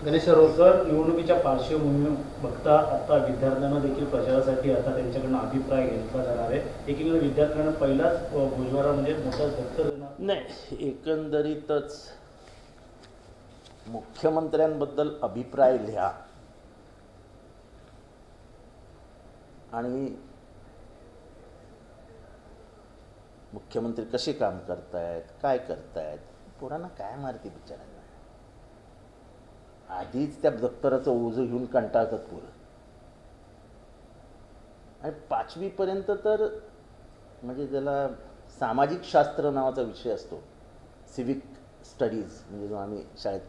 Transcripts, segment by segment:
गणेश सरोडकर, निवडणुकीच्या पार्श्वभूमी बघता आता विद्यार्थ्यांना देखील प्रचारासाठी आता त्यांच्याकडून अभिप्राय घेतला जाणार आहे. एकीकडे विद्यार्थ्यांना पहिलाच भुजबळ म्हणजे मोठा दत्तर देणार नाही. एकंदरीतच मुख्यमंत्र्यांबद्दल अभिप्राय लिहा आणि मुख्यमंत्री कसे काम करतायत, काय करतायत, पोरांना काय मारते बिचारांना. आधीच त्या दप्तराचं ओझं घेऊन कंटाळतात पोरं. आणि 5वी पर्यंत तर म्हणजे ज्याला सामाजिक शास्त्र नावाचा विषय असतो, सिविक स्टडीज, म्हणजे जो आम्ही शाळेत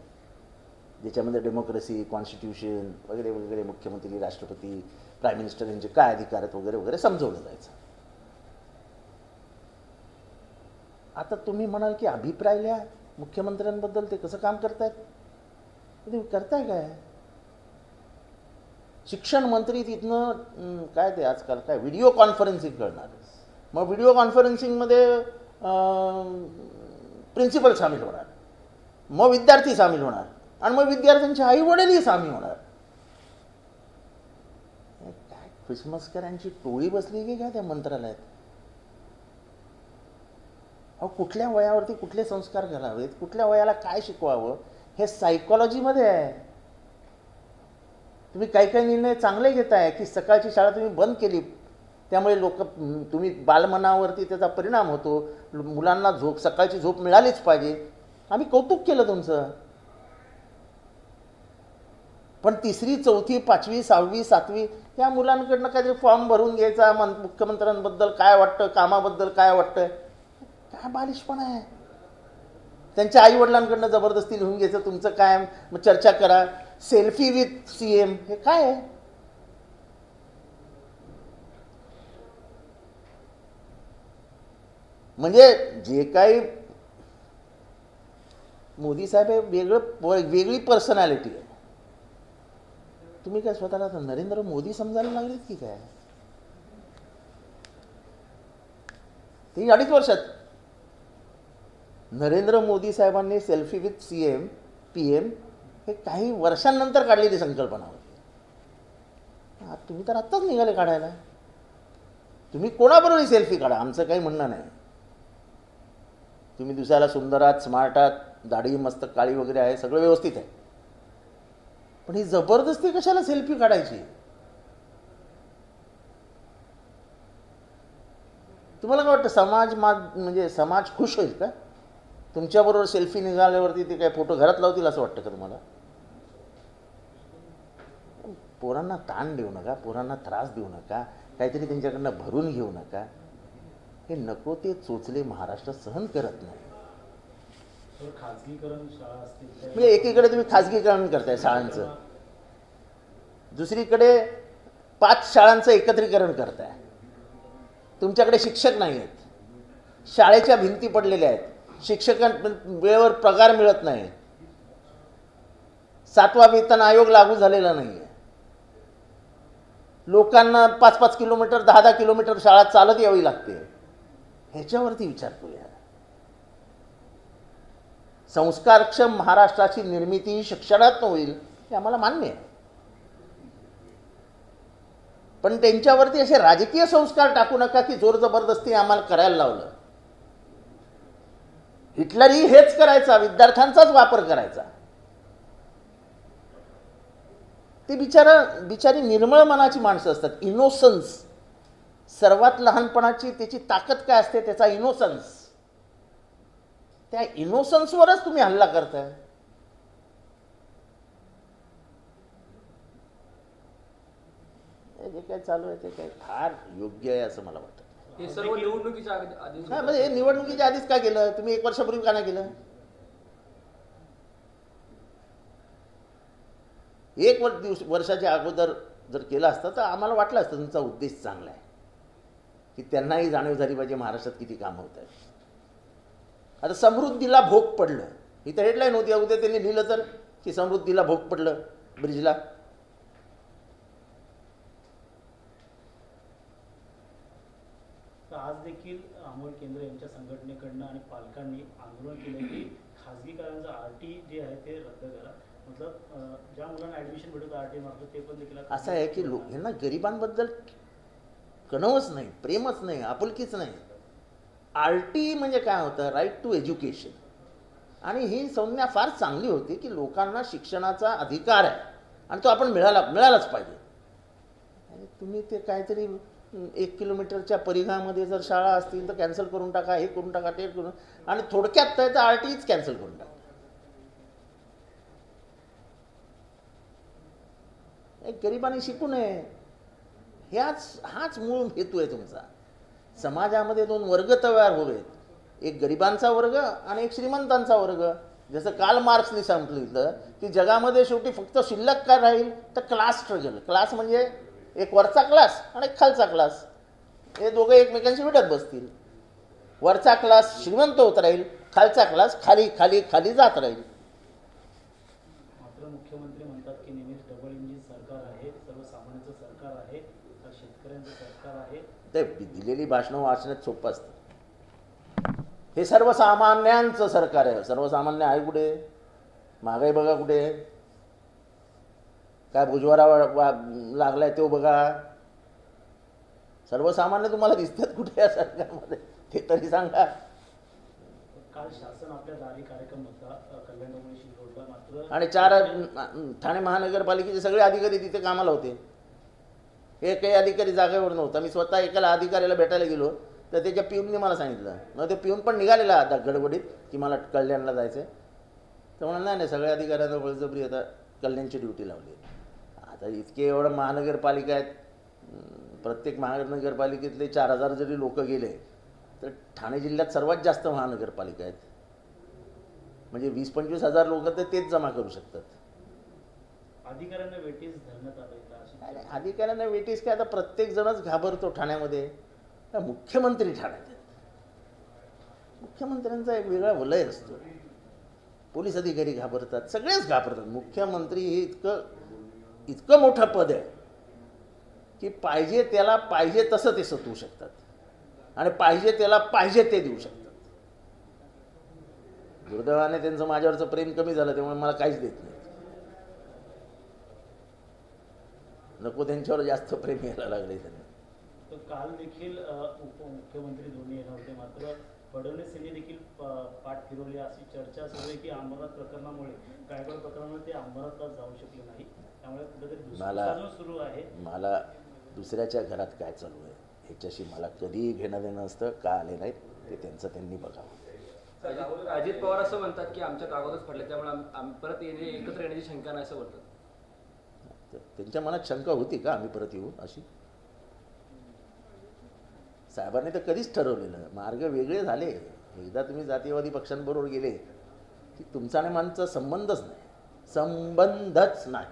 ज्याच्यामध्ये डेमोक्रेसी, कॉन्स्टिट्यूशन वगैरे वगैरे, मुख्यमंत्री, राष्ट्रपती, प्राईम मिनिस्टर यांचे काय अधिकार आहेत वगैरे वगैरे समजवलं जायचं. आता तुम्ही म्हणाल की अभिप्राय लिहा मुख्यमंत्र्यांबद्दल, ते कसं काम करतायत, तुम्ही करताय काय. शिक्षण मंत्री तिथनं काय ते आजकाल काय व्हिडिओ कॉन्फरन्सिंग करणार. मग व्हिडिओ कॉन्फरन्सिंगमध्ये प्रिन्सिपल सामील होणार, मग विद्यार्थी सामील होणार, आणि मग विद्यार्थ्यांचे आई वडीलही सामील होणार. काय ख्रिसमसकरांची टोळी बसली की काय त्या मंत्रालयात. अहो, कुठल्या वयावरती कुठले संस्कार घालावेत, कुठल्या वयाला काय शिकवावं, हे सायकॉलॉजीमध्ये आहे. तुम्ही काही काही निर्णय चांगले घेताय की सकाळची शाळा तुम्ही बंद केली, त्यामुळे तुम्ही बालमनावरती त्याचा परिणाम होतो, मुलांना सकाळची झोप मिळालीच पाहिजे, आम्ही कौतुक केलं तुमचं. पण 3री, 4थी, 5वी, 6वी, 7वी त्या मुलांकडनं काहीतरी फॉर्म भरून घ्यायचा, मुख्यमंत्र्यांबद्दल काय वाटतं, कामाबद्दल काय वाटतं, काय बालिशपणा आहे. त्यांच्या आई वडिलांकडनं जबरदस्ती लिहून घ्यायचं तुमचं काय, मग चर्चा करा, सेल्फी विथ सीएम, हे काय आहे. म्हणजे जे काही मोदी साहेब हे वेगळी पर्सनॅलिटी आहे. तुम्ही काय स्वतःला नरेंद्र मोदी समजायला लागलेत की काय. ते 2.5 वर्षात नरेंद्र मोदी साहेबांनी सेल्फी विथ सीएम, पीएम हे काही वर्षांनंतर काढलेली संकल्पना होती. तुम्ही तर आत्ताच निघाले काढायला. तुम्ही कोणाबरोबरही सेल्फी काढा, आमचं काही म्हणणं नाही. तुम्ही दिसायला सुंदर आहात, स्मार्ट आहात, दाढी मस्त काळी वगैरे आहे, सगळं व्यवस्थित आहे. पण ही जबरदस्ती कशाला सेल्फी काढायची. तुम्हाला काय वाटतं, म्हणजे समाज खुश होईल का तुमच्याबरोबर सेल्फी निघाल्यावरती? ते काय फोटो घरात लावतील असं वाटतं का तुम्हाला. पोरांना ताण देऊ नका, पोरांना त्रास देऊ नका, काहीतरी त्यांच्याकडनं भरून घेऊ नका. हे नको ते चोचले महाराष्ट्र सहन करत नाही. खाजगीकरण शाळा असतील म्हणजे एकीकडे तुम्ही खाजगीकरण करताय शाळांचं, दुसरीकडे 5 शाळांचं एकत्रीकरण करताय. तुमच्याकडे शिक्षक नाही आहेत, शाळेच्या भिंती पडलेल्या आहेत, शिक्षकांना वेळेवर पगार मिळत नाही, 7वा वेतन आयोग लागू झालेला नाही आहे, लोकांना 5-5 किलोमीटर 10-10 किलोमीटर शाळा चालत यावी लागते. ह्याच्यावरती विचार करूया. संस्कारक्षम महाराष्ट्राची निर्मिती शिक्षणात होईल हे आम्हाला मान्य आहे. पण त्यांच्यावरती असे राजकीय संस्कार टाकू नका की जोर जबरदस्ती आम्हाला करायला लावलं. हिटलरही हेच करायचा, विद्यार्थ्यांचाच वापर करायचा. ते बिचारी निर्मळ मनाची माणसं असतात. इनोसन्स, सर्वात लहानपणाची त्याची ताकद काय असते, त्याचा इनोसन्स. त्या इनोसन्सवरच तुम्ही हल्ला करताय. जे काय चालू आहे ते काय फार योग्य आहे असं मला वाटतं. हे सर्व निवडणुकीच्या आधी म्हणजे निवडणुकीच्या आधीच का केलं तुम्ही? 1 वर्षापूर्वी का नाही केलं? 1 वर्षाच्या अगोदर जर केलं असतं तर आम्हाला वाटलं असतं तुमचा उद्देश चांगला आहे, की त्यांनाही जाणीव झाली पाहिजे महाराष्ट्रात किती काम होत आहे. आता समृद्धीला भोग पडलं, ही तर हेडलाईन होती. उद्या त्यांनी लिहिलं तर की समृद्धीला भोग पडलं ब्रिजला. आज देखील अमोल केंद्र यांच्या संघटनेकडनं आणि पालकांनी आंदोलन केलं की खाजगीकरणाचं RT जे आहे ते रद्द करा. मतलब ज्या मुलांना ऍडमिशन भेटत आरटी मार्फत ते पण देखील आता- असं आहे की यांना गरिबांबद्दल कणवच नाही, प्रेमच नाही, आपुलकीच नाही. आरटी म्हणजे काय होतं, राईट टू एज्युकेशन. आणि ही संज्ञा फार चांगली होती की लोकांना शिक्षणाचा अधिकार आहे आणि तो आपण मिळालाच पाहिजे. आणि तुम्ही ते काहीतरी 1 किलोमीटरच्या परिघामध्ये जर शाळा असतील तर कॅन्सल करून टाका, हे करून टाका, ते करून, आणि थोडक्यात तर आरटीच कॅन्सल करून टाका. गरिबांनी शिकू नये, हाच मूळ हेतू आहे तुमचा. समाजामध्ये 2 वर्ग तयार हवेत, एक गरिबांचा वर्ग आणि एक श्रीमंतांचा वर्ग. जसं कार्ल मार्क्सने सांगितलं की जगामध्ये शेवटी फक्त शिल्लक काय राहील तर क्लास स्ट्रगल. क्लास म्हणजे एक वरचा क्लास आणि एक खालचा क्लास, हे दोघं एकमेकांशी विटत बसतील. वरचा क्लास श्रीमंत होत राहील, खालचा क्लास खाली खाली खाली जात राहील. मात्र मुख्यमंत्री म्हणतात की नेहमीच डबल इंजिन सरकार आहे, सर्वसामान्यांचं सरकार आहे, शेतकऱ्यांचं सरकार आहे. ते दिलेली भाषणं वाचण्यात सोपं असतं. हे सर्वसामान्यांचं सरकार आहे. सर्वसामान्य आहे कुठे? महागाई बघा कुठे, काय बुजवारा लागलाय तो बघा. सर्वसामान्य तुम्हाला दिसतात कुठे या सरकारमध्ये ते तरी सांगा. काल शासन आपल्या दारी कार्यक्रम होता कल्याण डोंबिवली शिरोडला, मात्र आणि 4 ठाणे महानगरपालिकेचे सगळे अधिकारी तिथे कामाला होते. एकही अधिकारी जागेवर नव्हता. मी स्वतः एकाला अधिकाऱ्याला भेटायला गेलो तर त्याच्या पिऊनने मला सांगितलं, मग ते पिऊन पण निघालेला आता गडबडीत की मला कल्याणला जायचं आहे. तर म्हणून नाही सगळ्या अधिकाऱ्यांना बळजबरी आता कल्याणची ड्युटी लावली. आता इतके एवढं महानगरपालिका आहेत, प्रत्येक महानगरपालिकेतले 4000 जरी लोक गेले तर ठाणे जिल्ह्यात सर्वात जास्त महानगरपालिका आहेत. म्हणजे 20-25 हजार लोक तर तेच जमा करू शकतात. अधिकाऱ्यांना वेटीस धरण्यात आलं अरे अधिकाऱ्यांना वेटीस काय, आता प्रत्येक जणच घाबरतो ठाण्यामध्ये. मुख्यमंत्री ठाण्यात आहेत. मुख्यमंत्र्यांचा एक वेगळा वलय असतो. पोलीस अधिकारी घाबरतात, सगळेच घाबरतात. मुख्यमंत्री हे इतकं मोठं पद आहे की पाहिजे त्याला पाहिजे तसं ते सतवू शकतात आणि पाहिजे त्याला पाहिजे ते देऊ शकतात. दुर्दैवाने त्यांचं माझ्यावरचं प्रेम कमी झालं, त्यामुळे मला काहीच देत नाही. नको त्यांच्यावर जास्त प्रेम यायला लागले त्यांना. तर काल देखील उपमुख्यमंत्री दोन्ही येणार होते, मात्र फडणवीस यांनी देखील पाठ फिरवली अशी चर्चा सुरू आहे की अंबरनाथ प्रकरणामुळे, गायकवाड प्रकरणामुळे ते अंबरनाथला जाऊ शकले नाही. त्यामुळे कुठेतरी दुसरं सुरू आहे. मला दुसऱ्याच्या घरात काय चालू आहे ह्याच्याशी मला कधीही घेणं देणं असतं. का आले नाहीत ते त्यांचं त्यांनी बघावं. अजित पवार असं म्हणतात की आमच्या कागदच पडले, त्यामुळे आम्ही परत एकत्र येण्याची शंका नाही असं बोलतात. त्यांच्या मनात शंका होती का आम्ही परत येऊ अशी? साहेबांनी तर कधीच ठरवलेलं, मार्ग वेगळे झाले. एकदा तुम्ही जातीयवादी पक्षांबरोबर गेले की तुमचा आणि मानचा संबंधच नाही.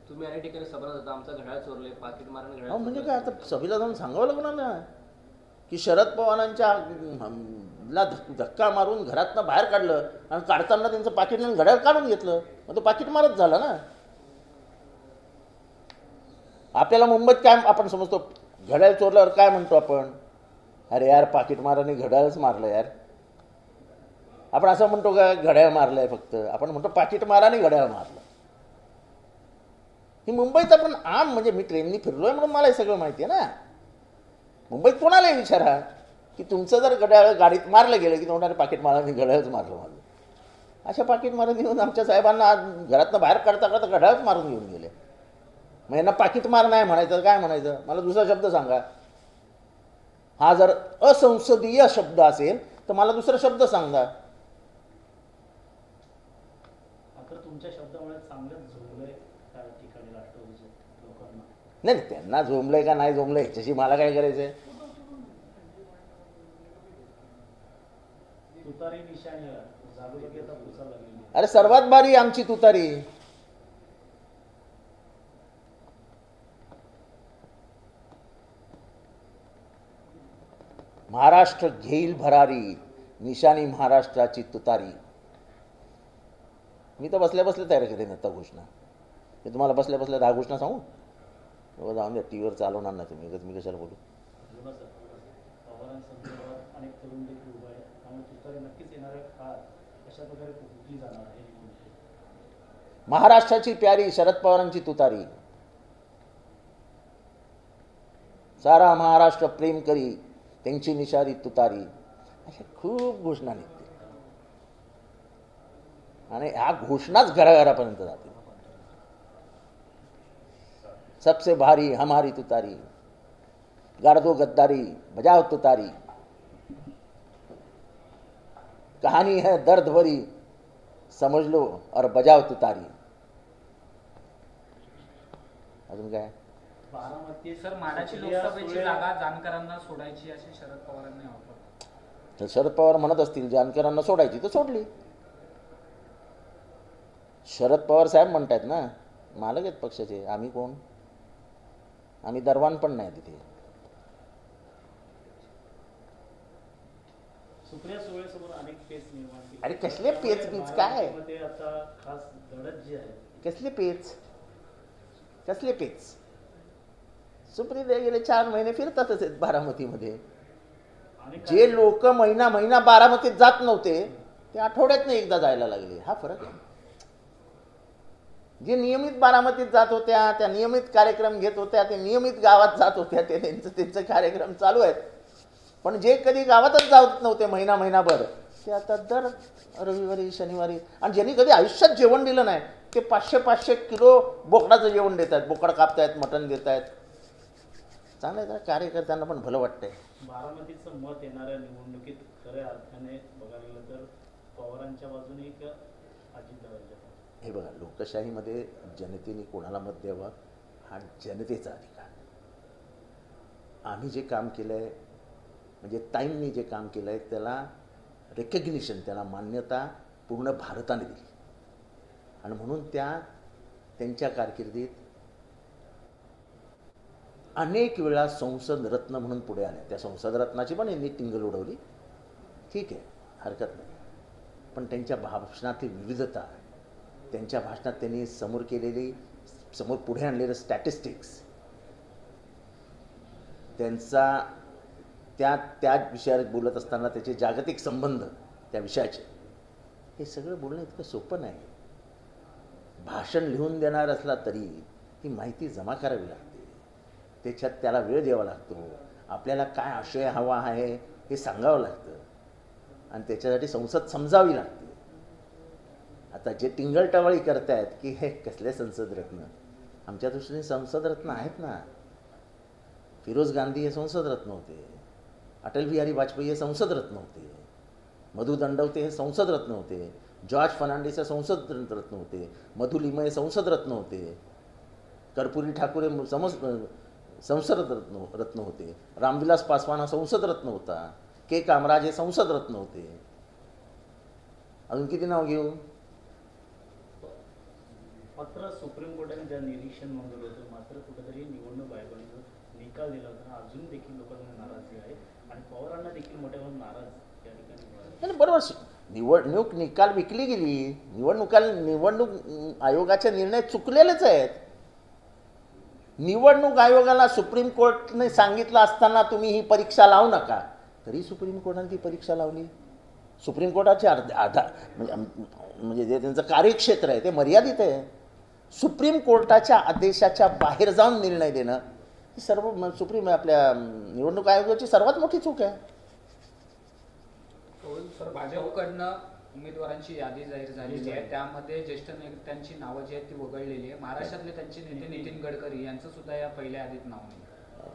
तुम्ही अनेक ठिकाणी सभा होता, आमचा घड्याळ चोरले, पाकिट मारण घड्याळ. म्हणजे काय, आता सभेला जाऊन सांगावं लागणार ना की शरद पवारांच्या ला धक्का मारून घरातनं बाहेर काढलं आणि काढताना त्यांचं पाकिट आणि घड्याळ काढून घेतलं, मग तो पाकिट मारच झाला ना. आपल्याला मुंबईत काय आपण समजतो, घड्याळ चोरल्यावर काय म्हणतो आपण, अरे यार पाकिट माराने घड्याळच मारलं यार. आपण असं म्हणतो का घड्याळ मारलंय फक्त, आपण म्हणतो पाकिट माराने घड्याळ मारलं. ही मुंबईत आपण आम, म्हणजे मी ट्रेननी फिरलोय म्हणून मला हे सगळं माहिती आहे ना. मुंबईत कोणालाही विचारा की तुमचं जर घड्याळ गाडीत मारलं गेलं की तोंडाने पाकिट माराने घड्याळच मारलं माझं. अशा पाकिट मारून घेऊन आमच्या साहेबांना घरातनं बाहेर काढता काढता घड्याळच मारून घेऊन गेले. मग यांना पाकिट मार नाही म्हणायचं, काय म्हणायचं? मला दुसरा शब्द सांगा. हा जर असंसदीय शब्द असेल तर मला दुसरा शब्द सांगा. आता तुमच्या शब्दामुळे चांगलंच झोपलंय त्या ठिकाणी राष्ट्रवादीच्या लोकांना. नाही, त्यांना झोंबलंय का नाही झोंबलंय ह्याच्याशी मला काय करायचंय. तुतारी निशाणी जागोजागी आता पुसायला लागलेली. अरे सर्वात भारी आमची तुतारी. महाराष्ट्र घेईल भरारी, निशाणी महाराष्ट्राची तुतारी. मी तर बसल्या बसल्या तयार करेन आता घोषणा. मी तुम्हाला बसल्या बसल्या 10 घोषणा सांगू? जाऊन द्या, टीव्हीवर चालवणार ना तुम्ही, मी कशाला बोलू. पवारांसंदर्भात अनेक तरुण देखील उभा आहे, त्यामुळे तुतारी नक्कीच येणाऱ्या काळात अशा प्रकारे कुठली जाणार आहे. महाराष्ट्राची प्यारी शरद पवारांची तुतारी, सारा महाराष्ट्र प्रेम करी त्यांची निशारी तुतारी, अशा खूप घोषणा निघतील आणि ह्या घोषणाच घराघरापर्यंत जातील. सबसे भारी हमारी तुतारी, गाड़ दो गद्दारी बजाओ तुतारी, कहानी है दर्द भरी समझ लो और बजाओ तुतारी. अजून काय? बारामती सर, माढाची लोकसभेची जागा जानकरांना सोडायची असे शरद पवारांनी वापरलं. तर शरद पवार म्हणत असतील जानकरांना सोडायची तर सोडली. शरद पवार साहेब म्हणतायत ना, मालक आहेत पक्षाचे, आम्ही कोण? आम्ही दरवान पण नाही तिथे. सुप्रिया सुळेसमोर अनेक पेच निर्माण केली. अरे कसले पेच बीच काय? बारामतीमध्ये आता खास लढत जी आहे, कसले पेच? कसले पेच? सुप्रिया गेले 4 महिने फिरतातच आहेत बारामतीमध्ये. आणि जे लोक महिना महिना बारामतीत जात नव्हते ते आठवड्यातनं एकदा जायला लागले. हा फरक आहे. जे नियमित बारामतीत जात होत्या, त्या नियमित कार्यक्रम घेत होत्या, ते नियमित गावात जात होत्या, ते त्यांचे कार्यक्रम चालू आहेत. पण जे कधी गावातच जात नव्हते महिनाभर, ते आता दर रविवारी शनिवारी, आणि ज्यांनी कधी आयुष्यात जेवण दिलं नाही ते 500-500 किलो बोकडाचं जेवण देत आहेत, बोकड कापतायत, मटण देत आहेत. चांगलं आहे. कार्यकर्त्यांना पण भलं वाटतंय. बारामतीचं मत येणाऱ्या निवडणुकीत खऱ्या अर्थाने बघायला गेलं तर पवारांच्या बाजूने एक अजितदादांच्या. हे बघा, लोकशाहीमध्ये जनतेने कोणाला मत द्यावं हा जनतेचा अधिकार. आम्ही जे काम केलं आहे, म्हणजे ताईंनी जे काम केलं आहे, त्याला रेकग्निशन, त्याला मान्यता पूर्ण भारताने दिली. आणि म्हणून त्यांच्या कारकिर्दीत अनेक वेळा संसद रत्न म्हणून पुढे आल्या. त्या संसद रत्नाची पण यांनी टिंगल उडवली, ठीक आहे, हरकत नाही. पण त्यांच्या भाषणातली विविधता, त्यांच्या भाषणात त्यांनी समोर पुढे आणलेलं स्टॅटिस्टिक्स, त्यांचा त्या विषयावर बोलत असताना त्याचे जागतिक संबंध त्या विषयाचे, हे सगळं बोलणं इतकं सोपं नाही. भाषण लिहून देणार असला तरी ती माहिती जमा करावी लागते, त्याच्यात त्याला वेळ द्यावा लागतो, आपल्याला काय आशय हवा आहे हे सांगावं लागतं, आणि त्याच्यासाठी संसद समजावी लागते. आता जे टिंगलटवाळी करतायत की हे कसले संसद रत्न, आमच्या दृष्टीने संसद रत्न आहेत ना. फिरोज गांधी हे संसद रत्न होते, अटल बिहारी वाजपेयी हे संसद रत्न होते, मधु दंडवते हे संसद रत्न होते, जॉर्ज फर्नांडिस हे संसद रत्न होते, मधु लिमय हे संसद रत्न होते, कर्पूरी ठाकूर हे संसद रत्न होते, रामविलास पासवान हा संसद रत्न होता, के कामराज हे संसद रत्न होते. अजून किती नाव घेऊ? मात्र सुप्रीम कोर्टाने ज्या निरीक्षण नोंदवलं होतं, मात्र कुठेतरी निवडणूक आयोगाने जो निकाल दिला होता अजून देखील लोकांमध्ये नाराजी आहे आणि पवारांना देखील मोठ्या प्रमाणात नाराज त्या ठिकाणी. बरोबर, निवडणूक निकाल विकली गेली. निवडणूक आयोगाचे निर्णय चुकलेलेच आहेत. निवडणूक आयोगाला सुप्रीम कोर्टने सांगितलं असताना तुम्ही ही परीक्षा लावू नका, तरी सुप्रीम कोर्टाने ती परीक्षा लावली. सुप्रीम कोर्टाचे आधार म्हणजे जे त्यांचं कार्यक्षेत्र आहे ते मर्यादित आहे. सुप्रीम कोर्टाच्या आदेशाच्या बाहेर जाऊन निर्णय देणं ही सुप्रीम आपल्या निवडणूक आयोगाची सर्वात मोठी चूक आहे. सर, भाजपकडनं उमेदवारांची यादी जाहीर झालेली आहे, त्यामध्ये ज्येष्ठ नेत्यांची नावं जी आहेत ती वगळलेली आहे. महाराष्ट्रातले त्यांचे नेते नितीन गडकरी यांचं सुद्धा या पहिल्या यादीत नाव नाही.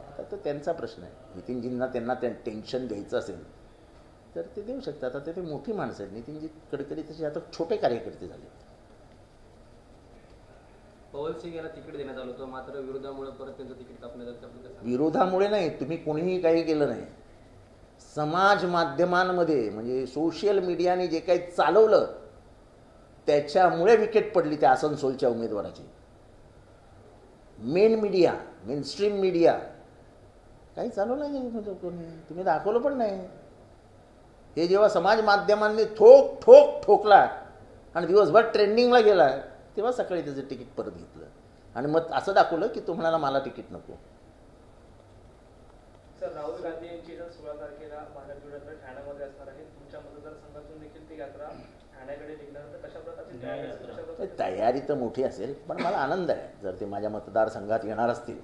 आता तो त्यांचा प्रश्न आहे. नितीनजींना त्यांना टेन्शन द्यायचं असेल तर ते देऊ शकतात. आता ते मोठी माणसं आहेत. नितीनजी गडकरी तसे आता छोटे कार्यकर्ते झाले. पवन सिंग याला तिकीट देण्यात आलं होतं, मात्र विरोधामुळे परत त्यांचं तिकीट कापण्यात आलं. विरोधामुळे नाही, तुम्ही कोणीही काही केलं नाही. समाज माध्यमांमध्ये म्हणजे सोशल मीडियाने जे काही चालवलं त्याच्यामुळे विकेट पडली त्या आसनसोलच्या उमेदवाराची. मेन स्ट्रीम मीडिया काही चालवलं नाही, तुम्ही दाखवलं पण नाही. हे जेव्हा समाज माध्यमांनी ठोकला आणि दिवसभर ट्रेंडिंगला गेला तेव्हा सकाळी त्याचं तिकीट परत घेतलं आणि मग असं दाखवलं की तो म्हणाला मला तिकीट नको. सर, राहुल गांधी यांची 16 तारखेला भाजप विरोधात ठाण्यामध्ये असणार आहे. तुमच्या मतदारसंघातून देखील ती यात्रा ठाण्याकडे निघणार, तर कशा प्रकारची तयारी असते? तयारी तर मोठी असेल, पण मला आनंद आहे जर ते माझ्या मतदारसंघात येणार असतील.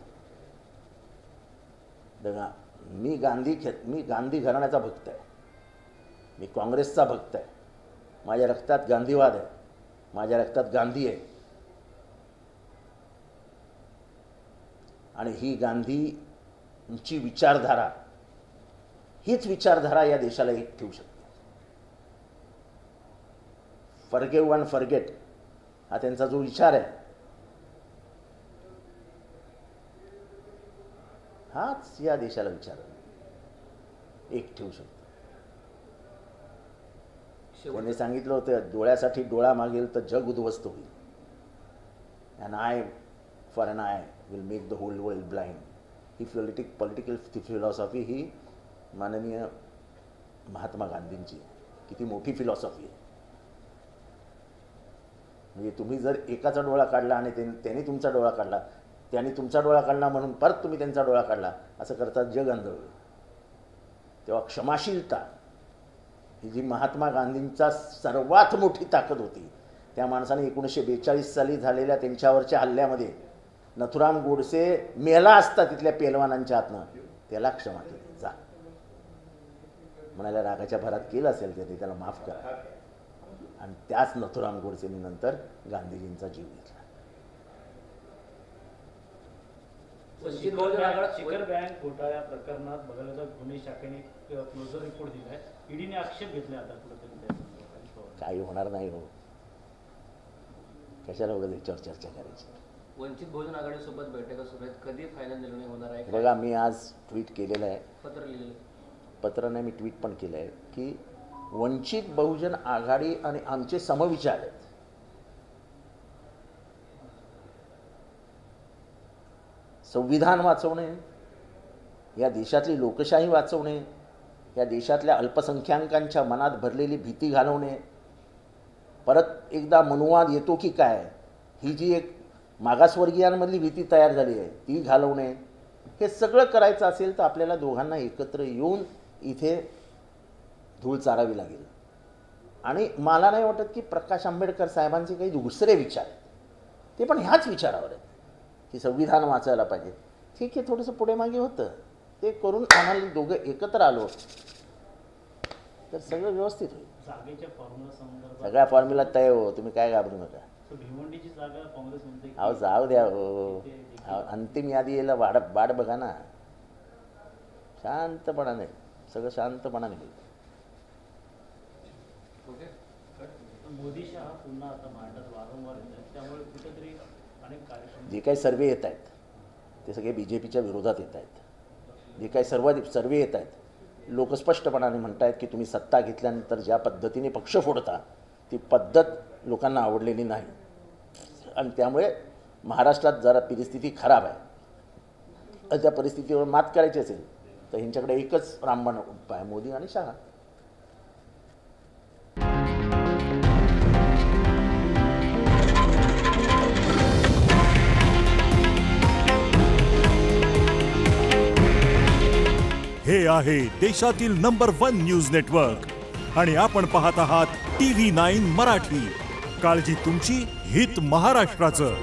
बघा, मी गांधी घराण्याचा भक्त आहे, मी काँग्रेसचा भक्त आहे, माझ्या रक्तात गांधीवाद आहे, माझ्या रक्तात गांधी आहे. आणि ही गांधींची विचारधारा, हीच विचारधारा या देशाला एक ठेवू शकते. फॉरगिव्ह अँड फॉरगेट हा त्यांचा जो विचार आहे, हाच या देशाला विचार एक ठेवू शकतो. त्यांनी सांगितलं होतं, डोळ्यासाठी डोळा मागेल तर जग उद्ध्वस्त होईल. And eye for an eye will make the whole world blind. ही पॉलिटिकल फिलॉसॉफी ही माननीय महात्मा गांधींची किती मोठी फिलॉसॉफी आहे. म्हणजे तुम्ही जर एकाचा डोळा काढला आणि त्यांनी तुमचा डोळा काढला, त्यांनी तुमचा डोळा काढला म्हणून परत तुम्ही त्यांचा डोळा काढला, असं करता जग अंध होईल. तेव्हा क्षमाशीलता ही जी महात्मा गांधींचा सर्वात मोठी ताकद होती, त्या माणसाने 1942 साली झालेल्या त्यांच्यावरच्या हल्ल्यामध्ये नथुराम गोडसे मेला असता तिथल्या पेलवानांच्या हातनं, त्याला क्षमा केली. जा म्हणाल्या, रागाच्या भरात केलं असेल ते त्याला माफ करा. आणि त्याच नथुराम गोडसेंनी नंतर गांधीजींचा जीव घेतला. शिखर बँक घोटाळ्या प्रकरणात बघायला तर गुन्हे शाखेने क्लोजर रिपोर्ट दिलाय. ईडीने आक्षेप घेतले आता कुठेतरी. काही होणार नाही हो, कशाला वगैरे याच्यावर चर्चा करायची. वंचित बहुजन आघाडीसोबत बैठका सुरू आहेत, कधी फायनल निर्णय होणार आहे? बघा, मी आज ट्विट केलेलं आहे, पत्र लिहिलेलं, पत्र नाही मी ट्विट पण केलं आहे की वंचित बहुजन आघाडी आणि आमचे समविचार आहेत. संविधान वाचवणे, या देशातली लोकशाही वाचवणे, या देशातल्या अल्पसंख्याकांच्या मनात भरलेली भीती घालवणे, परत एकदा मनुवाद येतो की काय, ही जी एक मागासवर्गीयांमधली भीती तयार झाली आहे ती घालवणे, हे सगळं करायचं असेल तर आपल्याला दोघांना एकत्र येऊन इथे धूळ चारावी लागेल. आणि मला नाही वाटत की प्रकाश आंबेडकर साहेबांचे काही दुसरे विचार आहेत, ते पण ह्याच विचारावर आहेत की संविधान वाचायला पाहिजे. ठीक आहे, थोडंसं पुढे मागे होतं, ते करून आम्हाला दोघं एकत्र आलो तर सगळं व्यवस्थित होईल. जागेच्या फॉर्म्युला संदर्भात सगळ्या फॉर्म्युला तय हो, तुम्ही काय घाबरू नका. भिवंडीची जागा काँग्रेस म्हणते. अहो जाऊ द्या हो, अंतिम यादी यायला वाट बघा ना, शांतपणाने सगळं शांतपणाने होईल. मोदी शहा पुन्हा आता महाराष्ट्रात वारंवार येत आहेत, त्यामुळे कुठेतरी अनेक कार्यक्रम, जे काही सर्वे येत आहेत ते सगळे बीजेपीच्या विरोधात येत आहेत. जे काही सर्वे येत आहेत, लोक स्पष्टपणाने म्हणत आहेत की तुम्ही सत्ता घेतल्यानंतर ज्या पद्धतीने पक्ष फोडता ती पद्धत लोकांना आवडलेली नाही. आणि त्यामुळे महाराष्ट्रात जरा परिस्थिती खराब आहे. त्या परिस्थितीवर मात करायची असेल तर ह्यांच्याकडे एकच रामबाण उपाय, मोदी आणि शहा. हे आहे देशातील नंबर 1 न्यूज नेटवर्क आणि आपण पाहत आहात TV9 मराठी. काळजी तुमची, हित महाराष्ट्राचं.